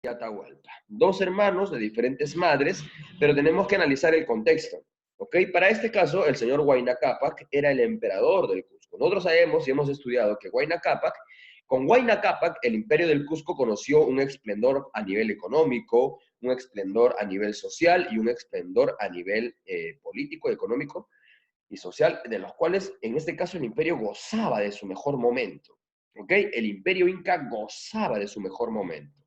y Atahualpa. Dos hermanos de diferentes madres, pero tenemos que analizar el contexto. ¿Ok? Para este caso, el señor Huayna Cápac era el emperador del Cusco. Nosotros sabemos y hemos estudiado que con Huayna Cápac, el imperio del Cusco conoció un esplendor a nivel económico, un esplendor a nivel social y un esplendor a nivel político, económico y social, de los cuales en este caso el imperio gozaba de su mejor momento. ¿Ok? El imperio inca gozaba de su mejor momento.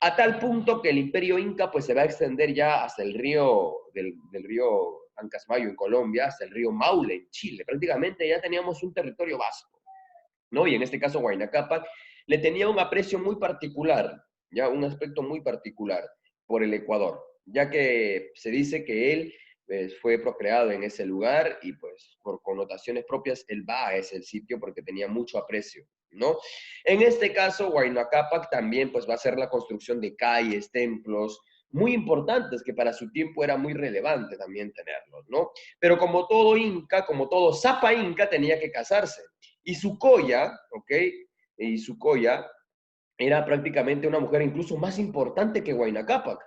A tal punto que el imperio inca pues se va a extender ya hasta el río, del río Ancasmayo en Colombia, hasta el río Maule en Chile. Prácticamente ya teníamos un territorio vasto, ¿no? Y en este caso Huayna Cápac le tenía un aprecio muy particular, ya un aspecto muy particular por el Ecuador, ya que se dice que él fue procreado en ese lugar y pues por connotaciones propias él va a ese sitio porque tenía mucho aprecio, ¿no? En este caso, Huayna Cápac también pues va a hacer la construcción de calles, templos, muy importantes que para su tiempo era muy relevante también tenerlos, ¿no? Pero como todo inca, como todo zapa inca, tenía que casarse. Y Sucoya, ¿ok? Y Sucoya era prácticamente una mujer incluso más importante que Huayna Cápac.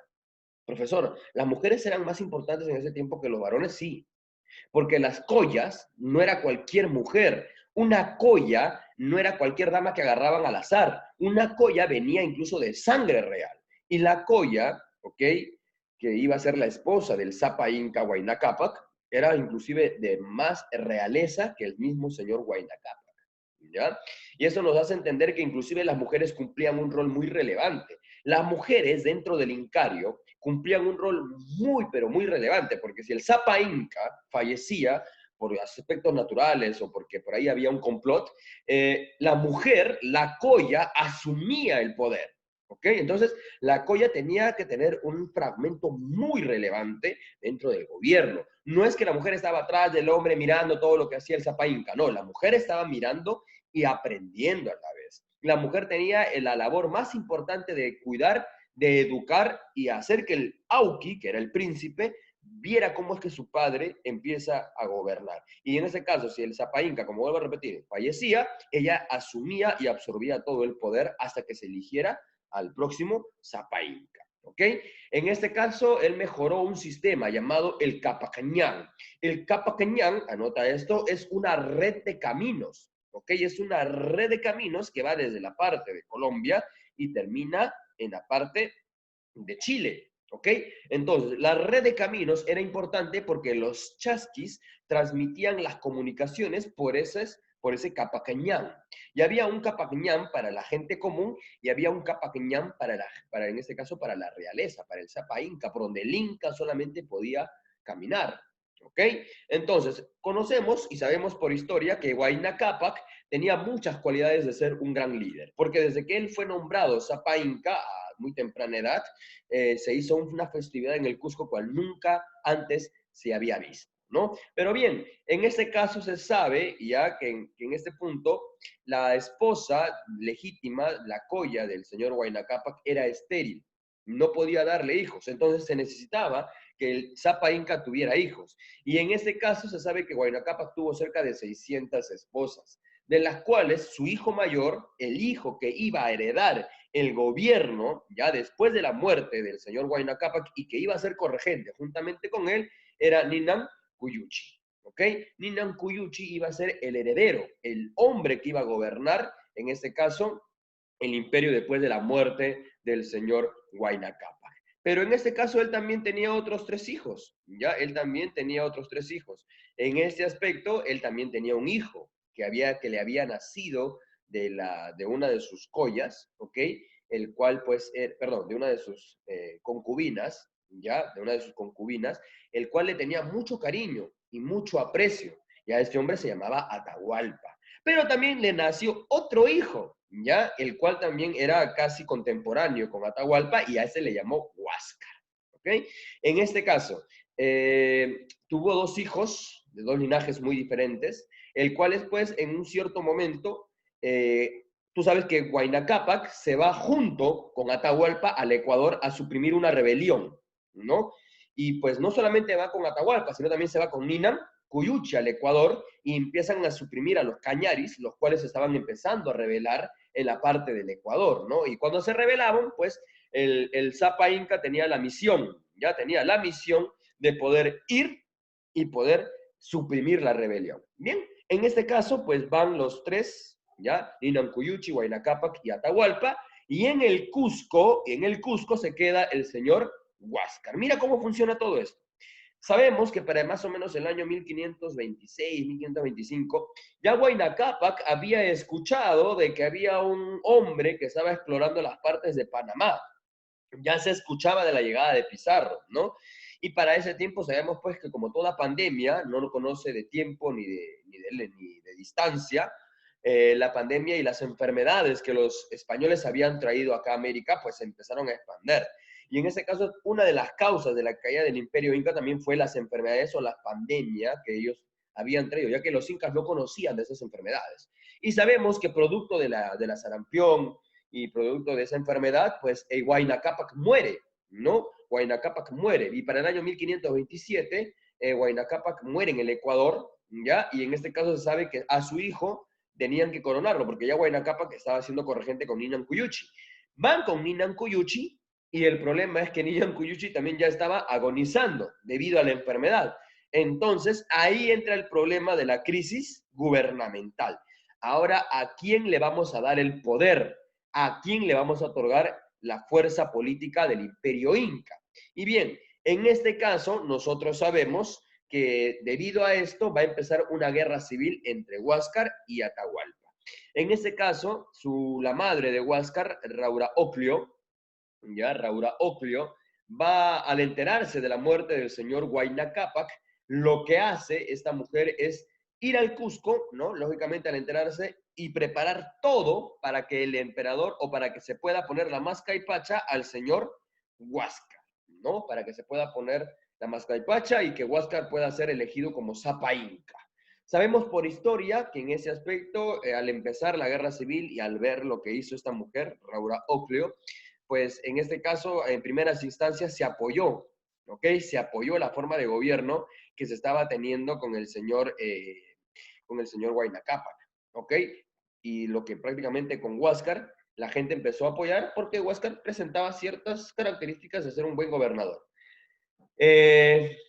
Profesor, ¿las mujeres eran más importantes en ese tiempo que los varones? Sí, porque las collas no era cualquier mujer. Una colla no era cualquier dama que agarraban al azar. Una colla venía incluso de sangre real. Y la colla, ¿ok? Que iba a ser la esposa del Zapa Inca Huayna Cápac, era inclusive de más realeza que el mismo señor Huayna Cápac. ¿Ya? Y eso nos hace entender que inclusive las mujeres cumplían un rol muy relevante. Las mujeres dentro del Incario cumplían un rol muy, pero muy relevante, porque si el Zapa Inca fallecía por aspectos naturales o porque por ahí había un complot, la mujer, la colla, asumía el poder. ¿Ok? Entonces, la colla tenía que tener un fragmento muy relevante dentro del gobierno. No es que la mujer estaba atrás del hombre mirando todo lo que hacía el Zapa Inca, no, la mujer estaba mirando y aprendiendo a la vez. La mujer tenía la labor más importante de cuidar, de educar y hacer que el Auqui, que era el príncipe, viera cómo es que su padre empieza a gobernar. Y en ese caso, si el Zapa Inca, como vuelvo a repetir, fallecía, ella asumía y absorbía todo el poder hasta que se eligiera al próximo Zapa Inca. ¿Ok? En este caso, él mejoró un sistema llamado el Capacañán. El Capacañán, anota esto, es una red de caminos. ¿Ok? Es una red de caminos que va desde la parte de Colombia y termina en la parte de Chile. ¿Ok? Entonces, la red de caminos era importante porque los chasquis transmitían las comunicaciones por ese Capacañán. Y había un Capacañán para la gente común y había un Capacañán en este caso, para la realeza, para el Zapa Inca, por donde el Inca solamente podía caminar. ¿Ok? Entonces, conocemos y sabemos por historia que Huayna Cápac tenía muchas cualidades de ser un gran líder, porque desde que él fue nombrado Zapa Inca a muy temprana edad, se hizo una festividad en el Cusco cual nunca antes se había visto, ¿no? Pero bien, en este caso se sabe ya que en este punto la esposa legítima, la colla del señor Huayna Cápac, era estéril, no podía darle hijos, entonces se necesitaba que el Zapa Inca tuviera hijos. Y en este caso se sabe que Huayna Cápac tuvo cerca de 600 esposas, de las cuales su hijo mayor, el hijo que iba a heredar el gobierno, ya después de la muerte del señor Huayna Cápac y que iba a ser corregente juntamente con él, era Ninan Cuyuchi. ¿Ok? Ninan Cuyuchi iba a ser el heredero, el hombre que iba a gobernar, en este caso, el imperio después de la muerte del señor Huayna Cápac. Pero en este caso él también tenía otros 3 hijos, ¿ya? Él también tenía otros 3 hijos. En este aspecto, él también tenía un hijo que le había nacido de una de sus collas, ¿ok? El cual, pues, perdón, de una de sus concubinas, ¿ya? De una de sus concubinas, el cual le tenía mucho cariño y mucho aprecio. Ya este hombre se llamaba Atahualpa. Pero también le nació otro hijo, ¿ya? El cual también era casi contemporáneo con Atahualpa y a ese le llamó Huáscar, ¿ok? En este caso, tuvo 2 hijos de 2 linajes muy diferentes, el cual después, en un cierto momento, tú sabes que Huayna Cápac se va junto con Atahualpa al Ecuador a suprimir una rebelión, ¿no? Y pues no solamente va con Atahualpa, sino también se va con Ninan Cuyuchi al Ecuador y empiezan a suprimir a los cañaris, los cuales estaban empezando a rebelar en la parte del Ecuador, ¿no? Y cuando se rebelaban, pues el Zapa Inca tenía la misión, ya tenía la misión de poder ir y poder suprimir la rebelión. Bien, en este caso, pues van los tres, ¿ya? Ninancuyuchi, Huayna Cápac y Atahualpa, y en el Cusco se queda el señor Huáscar. Mira cómo funciona todo esto. Sabemos que para más o menos el año 1526, 1525, ya Huayna Cápac había escuchado de que había un hombre que estaba explorando las partes de Panamá. Ya se escuchaba de la llegada de Pizarro, ¿no? Y para ese tiempo sabemos pues que como toda pandemia no lo conoce de tiempo ni de distancia, la pandemia y las enfermedades que los españoles habían traído acá a América pues se empezaron a expandir. Y en ese caso, una de las causas de la caída del Imperio Inca también fue las enfermedades o las pandemias que ellos habían traído, ya que los incas no conocían de esas enfermedades. Y sabemos que producto de la sarampión, y producto de esa enfermedad, pues Huayna Cápac muere, ¿no? Huayna Cápac muere. Y para el año 1527, Huayna Cápac muere en el Ecuador, ¿ya? Y en este caso se sabe que a su hijo tenían que coronarlo, porque ya Huayna Cápac estaba siendo corregente con Ninan Cuyuchi. Van con Ninan Cuyuchi, y el problema es que Ninan Cuyuchi también ya estaba agonizando debido a la enfermedad. Entonces, ahí entra el problema de la crisis gubernamental. Ahora, ¿a quién le vamos a dar el poder? ¿A quién le vamos a otorgar la fuerza política del Imperio Inca? Y bien, en este caso, nosotros sabemos que debido a esto va a empezar una guerra civil entre Huáscar y Atahualpa. En este caso, la madre de Huáscar, Raura Oclio, ya Raura Oclio, va al enterarse de la muerte del señor Huayna Cápac, lo que hace esta mujer es ir al Cusco, ¿no? Lógicamente al enterarse y preparar todo para que el emperador o para que se pueda poner la mascaipacha al señor Huáscar, ¿no? Para que se pueda poner la mascaipacha y que Huáscar pueda ser elegido como Zapa Inca. Sabemos por historia que en ese aspecto, al empezar la guerra civil y al ver lo que hizo esta mujer, Raura Oclio, pues en este caso, en primeras instancias, se apoyó, ¿ok? Se apoyó la forma de gobierno que se estaba teniendo con el señor Huayna Cápac, ¿ok? Y lo que prácticamente con Huáscar la gente empezó a apoyar porque Huáscar presentaba ciertas características de ser un buen gobernador.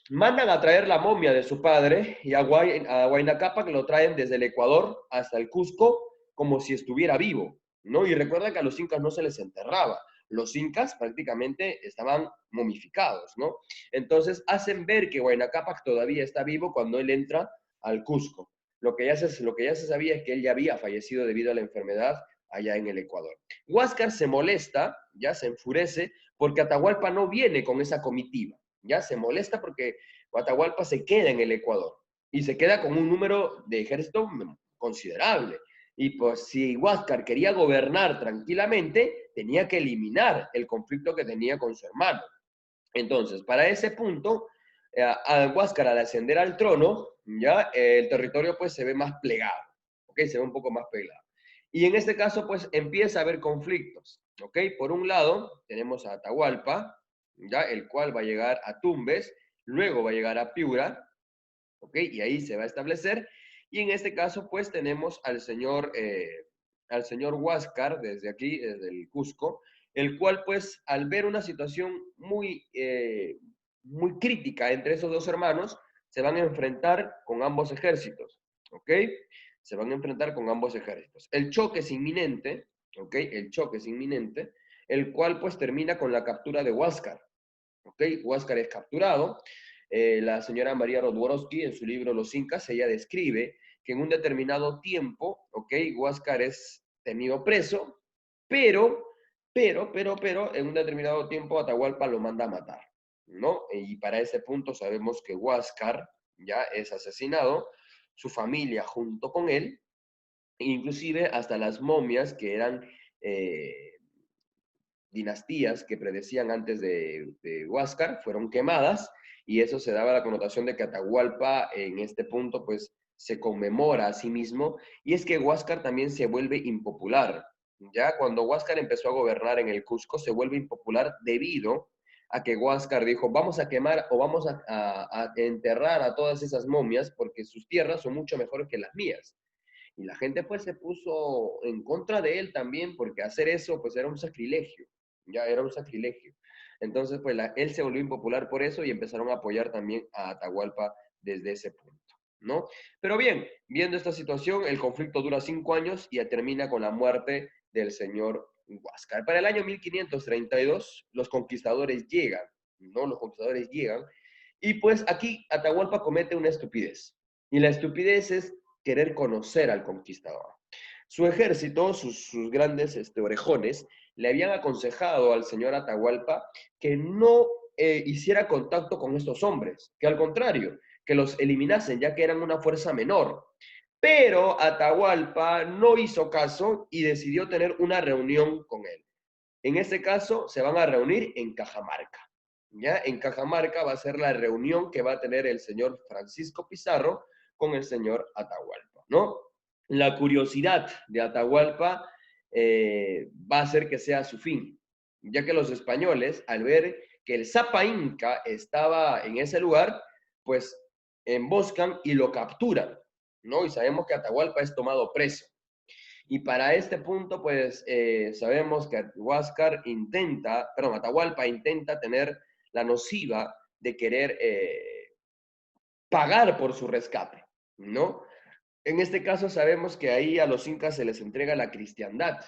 Mandan a traer la momia de su padre y a Huayna Cápac lo traen desde el Ecuador hasta el Cusco como si estuviera vivo, ¿no? Y recuerda que a los incas no se les enterraba. Los incas prácticamente estaban momificados, ¿no? Entonces hacen ver que Huayna Cápac todavía está vivo cuando él entra al Cusco. Lo que ya se sabía es que él ya había fallecido debido a la enfermedad allá en el Ecuador. Huáscar se molesta, ya se enfurece, porque Atahualpa no viene con esa comitiva, ya se molesta porque Atahualpa se queda en el Ecuador y se queda con un número de ejército considerable. Y pues si Huáscar quería gobernar tranquilamente, tenía que eliminar el conflicto que tenía con su hermano. Entonces, para ese punto, a Huáscar al ascender al trono, ya el territorio pues se ve más plegado, ¿ok? Se ve un poco más plegado. Y en este caso pues empieza a haber conflictos, ¿ok? Por un lado tenemos a Atahualpa, ya el cual va a llegar a Tumbes, luego va a llegar a Piura, ¿ok? Y ahí se va a establecer. Y en este caso pues tenemos al señor Huáscar desde aquí, desde el Cusco, el cual pues al ver una situación muy crítica entre esos dos hermanos, se van a enfrentar con ambos ejércitos, ¿ok? Se van a enfrentar con ambos ejércitos. El choque es inminente, ¿ok? El choque es inminente, el cual pues termina con la captura de Huáscar, ¿ok? Huáscar es capturado. La señora María Rodworowski en su libro Los Incas, ella describe que en un determinado tiempo, ¿ok? Huáscar es tenido preso, pero, en un determinado tiempo Atahualpa lo manda a matar, ¿no? Y para ese punto sabemos que Huáscar ya es asesinado, su familia junto con él, inclusive hasta las momias que eran dinastías que predecían antes de Huáscar fueron quemadas y eso se daba la connotación de que Atahualpa en este punto pues se conmemora a sí mismo y es que Huáscar también se vuelve impopular. Ya cuando Huáscar empezó a gobernar en el Cusco se vuelve impopular debido a que Huáscar dijo vamos a quemar o vamos a enterrar a todas esas momias porque sus tierras son mucho mejores que las mías. Y la gente pues se puso en contra de él también porque hacer eso pues era un sacrilegio, ya era un sacrilegio. Entonces, pues él se volvió impopular por eso y empezaron a apoyar también a Atahualpa desde ese punto, ¿no? Pero bien, viendo esta situación, el conflicto dura 5 años y termina con la muerte del señor Huáscar. Para el año 1532, los conquistadores llegan, ¿no? Los conquistadores llegan y pues aquí Atahualpa comete una estupidez. Y la estupidez es querer conocer al conquistador. Su ejército, sus grandes orejones, le habían aconsejado al señor Atahualpa que no hiciera contacto con estos hombres, que al contrario, que los eliminasen, ya que eran una fuerza menor. Pero Atahualpa no hizo caso y decidió tener una reunión con él. En este caso, se van a reunir en Cajamarca. ¿Ya? En Cajamarca va a ser la reunión que va a tener el señor Francisco Pizarro con el señor Atahualpa, ¿no? La curiosidad de Atahualpa va a hacer que sea su fin, ya que los españoles, al ver que el Zapa Inca estaba en ese lugar, pues emboscan y lo capturan, ¿no? Y sabemos que Atahualpa es tomado preso. Y para este punto, pues sabemos que Atahualpa intenta tener la nociva de querer pagar por su rescate, ¿no? En este caso sabemos que ahí a los incas se les entrega la cristiandad,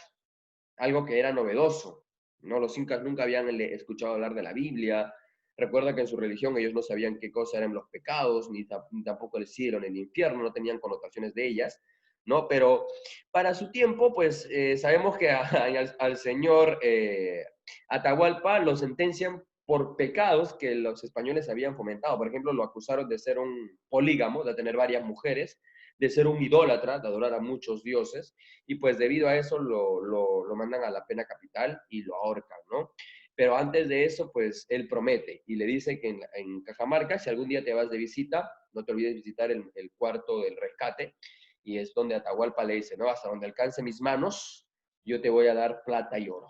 algo que era novedoso, ¿no? Los incas nunca habían escuchado hablar de la Biblia. Recuerda que en su religión ellos no sabían qué cosa eran los pecados, ni tampoco el cielo ni el infierno, no tenían connotaciones de ellas, ¿no? Pero para su tiempo, pues sabemos que al señor Atahualpa lo sentencian por pecados que los españoles habían fomentado. Por ejemplo, lo acusaron de ser un polígamo, de tener varias mujeres, de ser un idólatra, de adorar a muchos dioses, y pues debido a eso lo mandan a la pena capital y lo ahorcan, ¿no? Pero antes de eso, pues él promete y le dice que en Cajamarca, si algún día te vas de visita, no te olvides visitar el cuarto del rescate, y es donde Atahualpa le dice, no, hasta donde alcance mis manos, yo te voy a dar plata y oro.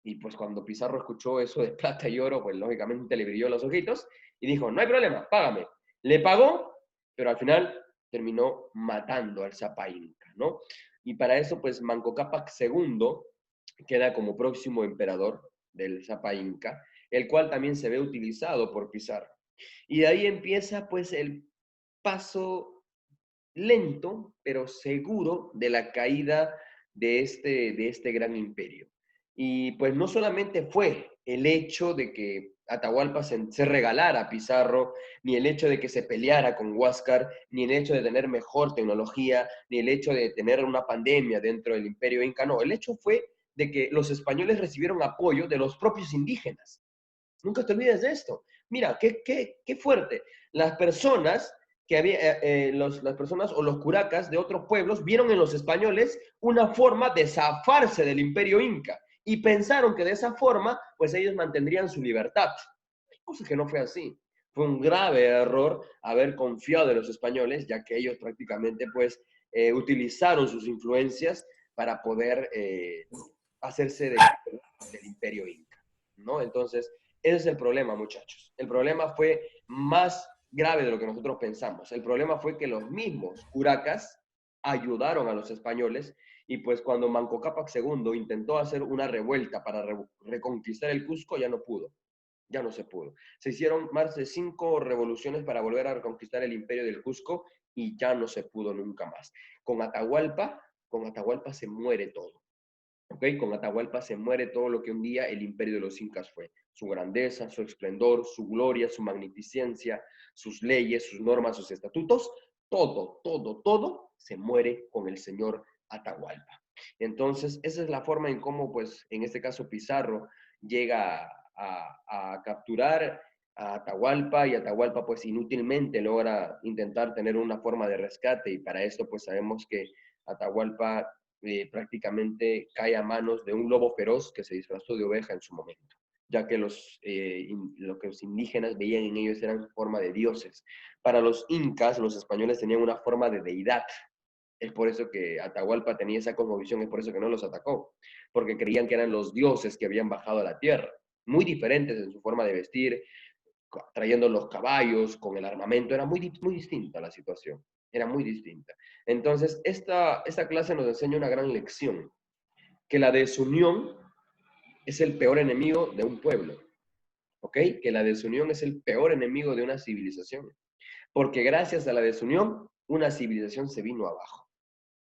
Y pues cuando Pizarro escuchó eso de plata y oro, pues lógicamente le brilló los ojitos y dijo, no hay problema, págame. Le pagó, pero al final terminó matando al Zapa Inca, ¿no? Y para eso, pues Manco Cápac II queda como próximo emperador del Zapa Inca, el cual también se ve utilizado por Pizarro. Y de ahí empieza pues el paso lento, pero seguro de la caída de este gran imperio. Y pues no solamente fue el hecho de que Atahualpa se regalara a Pizarro, ni el hecho de que se peleara con Huáscar, ni el hecho de tener mejor tecnología, ni el hecho de tener una pandemia dentro del imperio inca, no, el hecho fue de que los españoles recibieron apoyo de los propios indígenas. Nunca te olvides de esto. Mira, qué fuerte. Las personas que había, las personas o los curacas de otros pueblos vieron en los españoles una forma de zafarse del imperio inca y pensaron que de esa forma, pues ellos mantendrían su libertad. Cosa que no fue así. Fue un grave error haber confiado en los españoles, ya que ellos prácticamente, pues, utilizaron sus influencias para poder hacerse del imperio inca, ¿no? Entonces, ese es el problema, muchachos. El problema fue más grave de lo que nosotros pensamos. El problema fue que los mismos curacas ayudaron a los españoles y pues cuando Manco Cápac II intentó hacer una revuelta para reconquistar el Cusco, ya no pudo, ya no se pudo. Se hicieron más de 5 revoluciones para volver a reconquistar el imperio del Cusco y ya no se pudo nunca más. Con Atahualpa se muere todo. ¿Okay? Con Atahualpa se muere todo lo que un día el imperio de los incas fue. Su grandeza, su esplendor, su gloria, su magnificencia, sus leyes, sus normas, sus estatutos, todo se muere con el señor Atahualpa. Entonces, esa es la forma en cómo, pues, en este caso Pizarro llega a capturar a Atahualpa y Atahualpa, pues, inútilmente logra intentar tener una forma de rescate y para esto, pues, sabemos que Atahualpa prácticamente cae a manos de un lobo feroz que se disfrazó de oveja en su momento, ya que lo que los indígenas veían en ellos eran forma de dioses. Para los incas, los españoles tenían una forma de deidad. Es por eso que Atahualpa tenía esa cosmovisión, es por eso que no los atacó, porque creían que eran los dioses que habían bajado a la tierra, muy diferentes en su forma de vestir, trayendo los caballos, con el armamento, era muy distinta la situación, era muy distinta. Entonces, esta clase nos enseña una gran lección, que la desunión es el peor enemigo de un pueblo, ¿ok? Que la desunión es el peor enemigo de una civilización, porque gracias a la desunión, una civilización se vino abajo,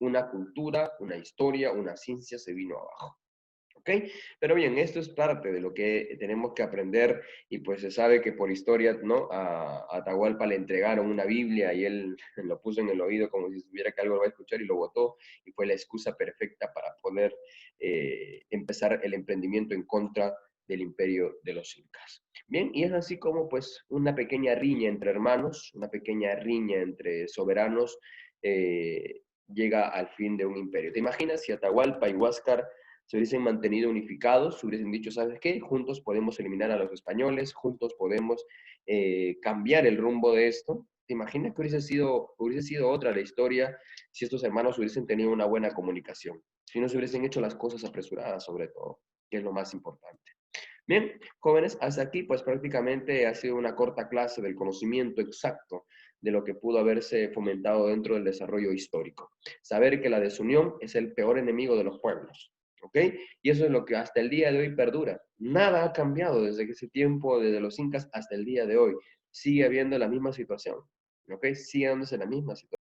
una cultura, una historia, una ciencia se vino abajo. ¿Ok? Pero bien, esto es parte de lo que tenemos que aprender y pues se sabe que por historia, ¿no? A Atahualpa le entregaron una Biblia y él lo puso en el oído como si supiera que algo lo va a escuchar y lo votó y fue la excusa perfecta para poder empezar el emprendimiento en contra del imperio de los incas. Bien, y es así como pues una pequeña riña entre hermanos, una pequeña riña entre soberanos llega al fin de un imperio. ¿Te imaginas si Atahualpa y Huáscar se hubiesen mantenido unificados, se hubiesen dicho, ¿sabes qué? Juntos podemos eliminar a los españoles, juntos podemos cambiar el rumbo de esto? ¿Te imaginas que hubiese sido otra la historia si estos hermanos hubiesen tenido una buena comunicación? Si no se hubiesen hecho las cosas apresuradas, sobre todo, que es lo más importante. Bien, jóvenes, hasta aquí pues prácticamente ha sido una corta clase del conocimiento exacto de lo que pudo haberse fomentado dentro del desarrollo histórico. Saber que la desunión es el peor enemigo de los pueblos, ¿ok? Y eso es lo que hasta el día de hoy perdura. Nada ha cambiado desde ese tiempo, desde los incas hasta el día de hoy. Sigue habiendo la misma situación, ¿ok? Sigue dándose la misma situación.